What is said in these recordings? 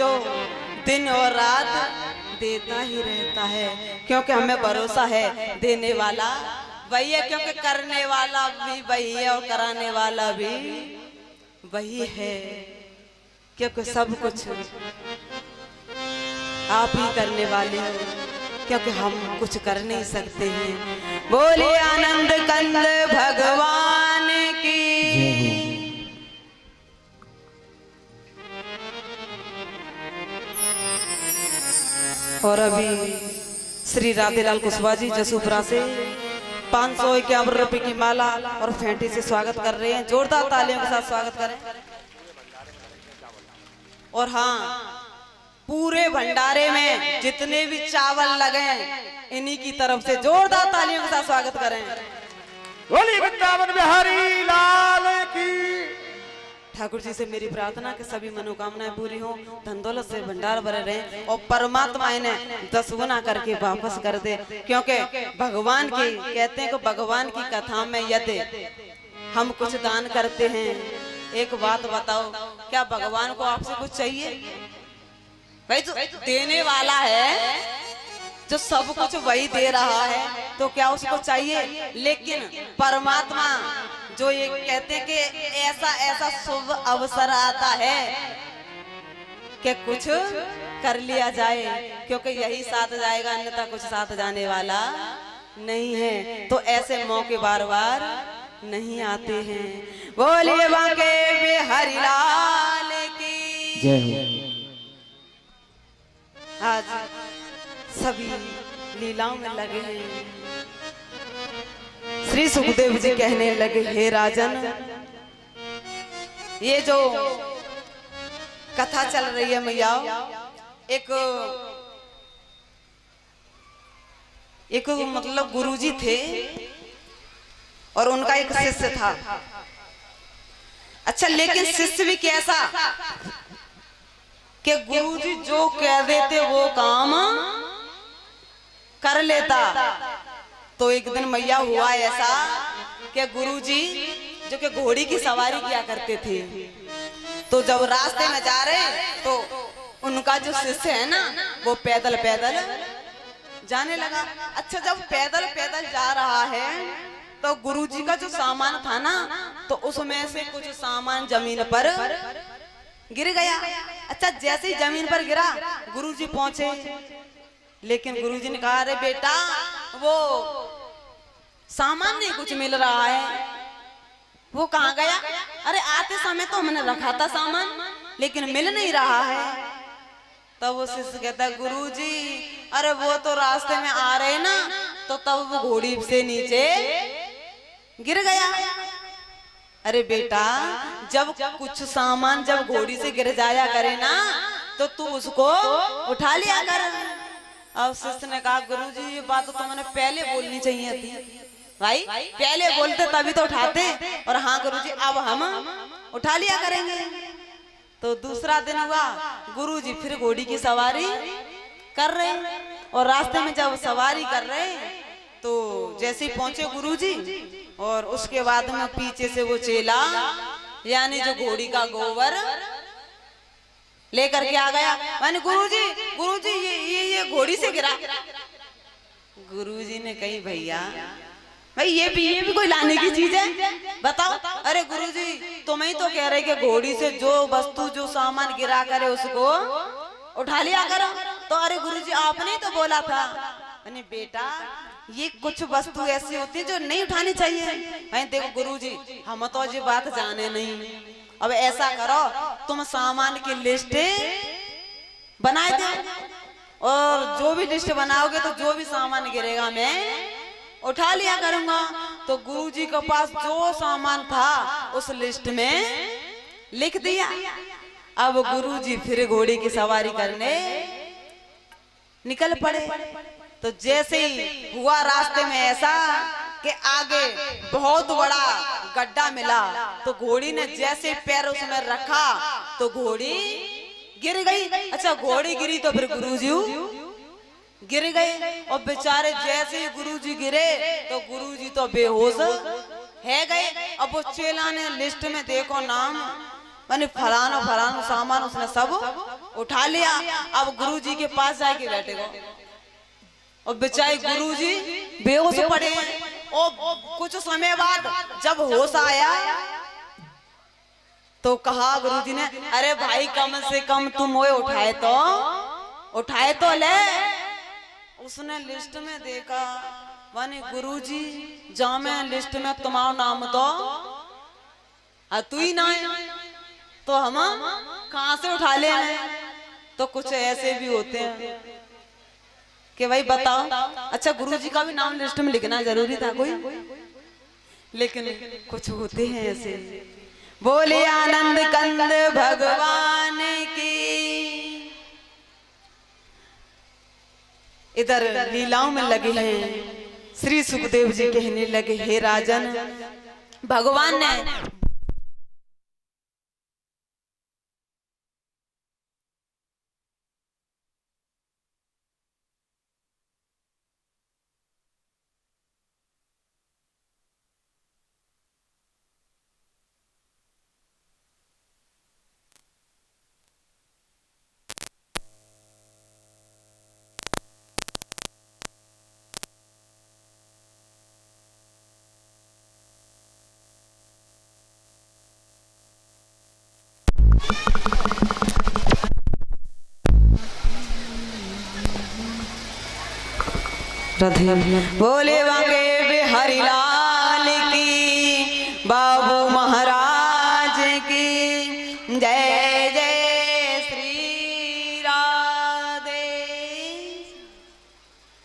जो दिन और रात देता ही रहता है, क्योंकि हमें भरोसा है देने वाला वही है, क्योंकि करने वाला भी वही है और कराने वाला भी वही है, क्योंकि सब कुछ आप ही करने वाले हो, क्योंकि हम कुछ कर नहीं सकते हैं। बोलिए आनंद कंद भगवान की। और अभी श्री राधेलाल कुशवाहा जी जसूपुरा से 551 रुपए की माला और फेंटी से स्वागत कर रहे हैं। जोरदार तालियों के साथ स्वागत करें। और हाँ, पूरे भंडारे में जितने भी चावल लगे इन्हीं की तरफ से जोरदार तालियों के साथ स्वागत करें। बोलिए वृंदावन बिहारी लाल की। ठाकुर जी से मेरी प्रार्थना कि सभी मनोकामनाएं पूरी हो, धन दौलत से भंडार भरे रहे और परमात्मा इन्हें 10 गुना करके वापस कर दे, क्योंकि भगवान की कहते हैं कि भगवान की कथा में यदि हम कुछ दान करते हैं, एक बात बताओ, क्या भगवान को आपसे कुछ चाहिए? भाई जो देने वाला है, जो सब कुछ वही दे रहा है, तो क्या उसको चाहिए? लेकिन परमात्मा जो ये कहते हैं कि ऐसा ऐसा शुभ अवसर आता है कि कुछ कर लिया जाए, क्योंकि यही साथ जाएगा, अन्यथा कुछ साथ जाने वाला नहीं है। तो ऐसे मौके बार बार नहीं आते हैं। बोलिए बांके बिहारी लाल की जय हो। आज सभी लीलाओं में लगे हैं। श्री सुखदेव जी कहने लगे, हे राजन, ये जो कथा चल रही है मैया, एक मतलब गुरुजी थे और उनका एक शिष्य था। अच्छा, लेकिन शिष्य भी कैसा कि गुरुजी जो कह देते वो काम कर लेता। तो एक दिन मैया हुआ ऐसा कि गुरुजी जो कि घोड़ी की सवारी किया करते थे, तो जब रास्ते में जा रहे तो उनका जो शिष्य है ना, वो पैदल पैदल जाने लगा। अच्छा, जब पैदल पैदल जा रहा है तो गुरुजी का जो सामान था ना, तो उसमें से कुछ सामान जमीन पर गिर गया। अच्छा, जैसे ही जमीन पर गिरा गुरुजी पहुंचे, लेकिन गुरुजी ने कहा, अरे बेटा, वो सामान नहीं कुछ मिल रहा है, वो कहाँ गया? अरे आते समय तो हमने रखा था सामान, लेकिन मिल नहीं रहा है। तब वो शिष्य कहता है, गुरुजी, अरे वो तो रास्ते में आ रहे ना, तो तब वो घोड़ी से नीचे गिर गया। अरे बेटा, जब कुछ सामान जब घोड़ी से गिर जाया करे ना, तो तू उसको उठा लिया कर। अब शिष्य ने कहा, गुरुजी, ये बात तो मैंने पहले बोलनी चाहिए थी। भाई पहले बोलते तभी तो उठाते। और हाँ गुरुजी, अब हम उठा लिया करेंगे। तो दूसरा दिन हुआ, गुरुजी फिर घोड़ी की सवारी कर रहे, और रास्ते में जब सवारी कर रहे तो जैसे ही पहुंचे गुरुजी, और उसके बाद में पीछे से वो चेला यानी जो घोड़ी का गोबर लेकर के आ गया। मैंने गुरुजी, गुरुजी, ये घोड़ी से गिरा। गुरुजी ने कही, भैया भाई ये भी कोई लाने की चीज है, बताओ। अरे गुरुजी, तुम ही तो कह रहे कि घोड़ी से जो वस्तु जो सामान गिरा करे उसको उठा लिया करो। तो अरे गुरुजी, आपने तो बोला था। मैंने बेटा, ये कुछ वस्तु ऐसी होती है जो नहीं उठानी चाहिए। भाई देखो गुरुजी, हम तो ये बात जाने नहीं। अब ऐसा करो, तुम सामान की लिस्ट बनाए दो, और जो भी लिस्ट बनाओगे तो जो भी सामान गिरेगा मैं उठा लिया करूंगा। तो गुरुजी के पास जो सामान था उस लिस्ट में लिख दिया। अब गुरुजी फिर घोड़ी की सवारी करने निकल पड़े। तो जैसे ही हुआ रास्ते में ऐसा कि आगे बहुत बड़ा गड्ढा मिला, तो घोड़ी ने जैसे पैर उसमें रखा तो घोड़ी गिर गई। अच्छा, घोड़ी गिरी तो फिर गुरुजी गिर गए, और बेचारे जैसे ही गुरुजी गिरे तो गुरुजी तो बेहोश है गए। अब वो चेला ने लिस्ट में देखो नाम, मैंने फलाना फलाना सामान उसने सब उठा लिया। अब गुरुजी के पास जाके बैठेगा और बेचारे गुरुजी बेहोश पड़े। और कुछ समय बाद जब होश आया तो कहा गुरुजी ने, अरे भाई कम से कम तुम वो उठाए तो ले। उसने लिस्ट में देखा, माने गुरुजी जामे लिस्ट में तुम्हारा नाम तो तू ही ना है, तो हम कहां से उठा ले। तो कुछ ऐसे भी होते हैं कि भाई बताओ, अच्छा गुरुजी का भी नाम लिस्ट में लिखना जरूरी था कोई, लेकिन कुछ होते हैं ऐसे। बोले आनंद कंद भगवान की। इधर लीलाओं में लगे हैं। श्री सुखदेव जी कहने लगे, हे राजन, भगवान ने बोले वाके बिहारी लाल की, बाबू महाराज की जय जय श्री राधे।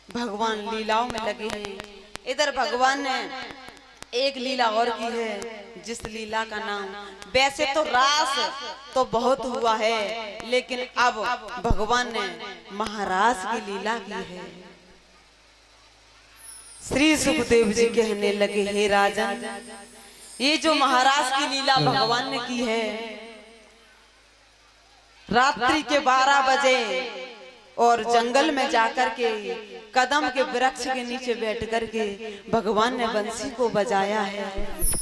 भगवान लीलाओं में लगे हैं। इधर भगवान ने एक लीला और की है, जिस लीला का नाम, वैसे तो रास तो बहुत हुआ है, लेकिन अब भगवान ने महाराज की लीला की है। श्री सुखदेव जी कहने लगे, हे राजन, ये जो महाराज की लीला भगवान ने की है, रात्रि के 12 बजे और जंगल में जाकर के कदम के वृक्ष के नीचे बैठ कर के भगवान ने बंसी को बजाया है।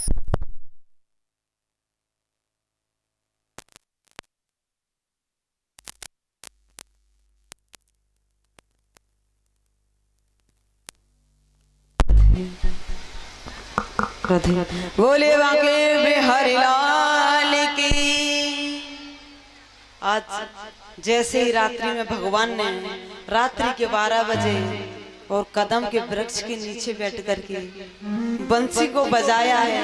बोले वाके बिहारी लाल की। आज जैसे ही रात्रि में भगवान ने रात्रि के 12 बजे और कदम के वृक्ष के नीचे बैठ करके बंसी को बजाया है।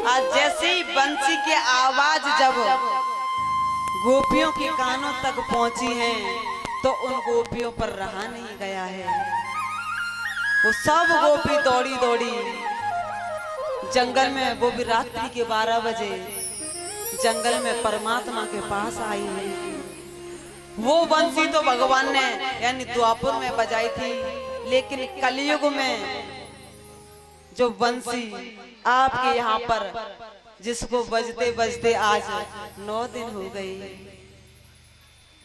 आज जैसे ही बंसी की आवाज जब गोपियों के कानों तक पहुंची है, तो उन गोपियों पर रहा नहीं गया है। वो सब गोपी दौड़ी दौड़ी जंगल में, वो भी रात्रि के 12 बजे जंगल में परमात्मा के पास आई है। वो बंसी तो भगवान ने यानी द्वापर में बजाई थी, लेकिन कलयुग में जो बंसी आपके यहाँ पर जिसको बजते बजते आज 9 दिन हो गए,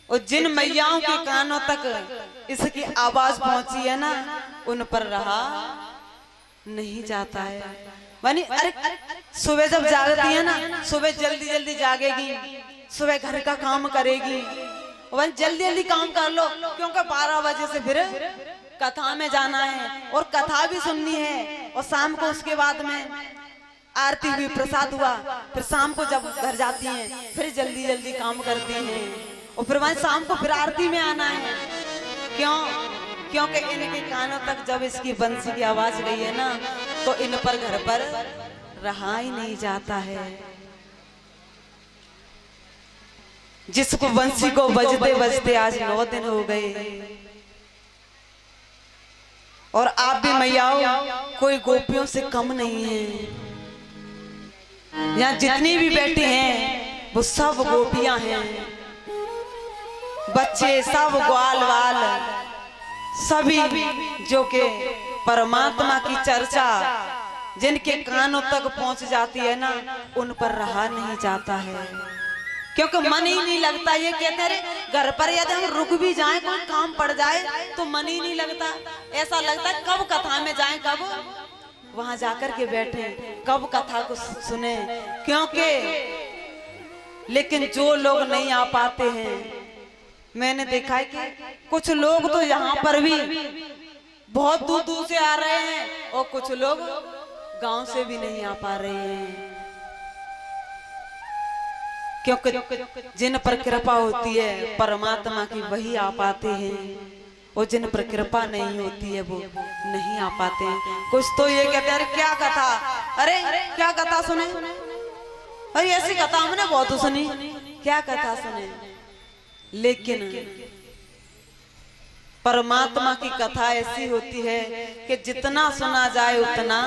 और जिन मैयाओं के कानों तक इसकी आवाज पहुंची है ना, उन पर रहा नहीं जाता है। मानी अरे सुबह जब जागती है ना, सुबह जल्दी जल्दी जागेगी, सुबह घर का काम करेगी, और जल्दी जल्दी काम कर लो, क्योंकि 12 बजे से फिर कथा में जाना है और कथा भी सुननी है। और शाम को उसके बाद में आरती हुई, प्रसाद हुआ, फिर शाम को जब घर जाती हैं फिर जल्दी जल्दी काम करती हैं, और फिर वहीं शाम को फिर आरती में आना है। क्यों? क्योंकि इनके कानों तक जब इसकी बंसी की आवाज गई है ना, तो इन पर घर पर रहा ही नहीं जाता है। जिसको बंसी को बजते बजते आज 9 दिन हो गए। और आप भी मैयाओं कोई गोपियों से कम नहीं है। यहाँ जितनी भी बेटी हैं वो सब गोपियां हैं, बच्चे सब ग्वाल वाल सभी, जो के परमात्मा की चर्चा जिनके कानों तक पहुंच जाती है ना, उन पर रहा नहीं जाता है। क्योंकि मन ही नहीं लगता। ये कहते हैं घर पर यदि हम रुक भी जाएं, कोई काम पड़ जाए तो मन ही नहीं लगता। ऐसा लगता है कब कथा में जाएं, कब वहां जाकर के बैठे, कब कथा को सुने। क्योंकि लेकिन जो लोग नहीं आ पाते हैं मैंने देखा है कि कुछ लोग तो यहाँ पर भी बहुत दूर दूर से आ रहे हैं और कुछ लोग गांव से भी नहीं आ पा रहे हैं, क्योंकि जिन पर कृपा होती है परमात्मा की वही आ पाते हैं, और जिन पर कृपा नहीं होती है वो नहीं आ पाते हैं। कुछ तो ये कहते हैं अरे क्या कथा, अरे क्या कथा सुने, अरे ऐसी कथा हमने बहुत सुनी, क्या कथा सुने। लेकिन परमात्मा की कथा ऐसी होती है कि जितना सुना जाए उतना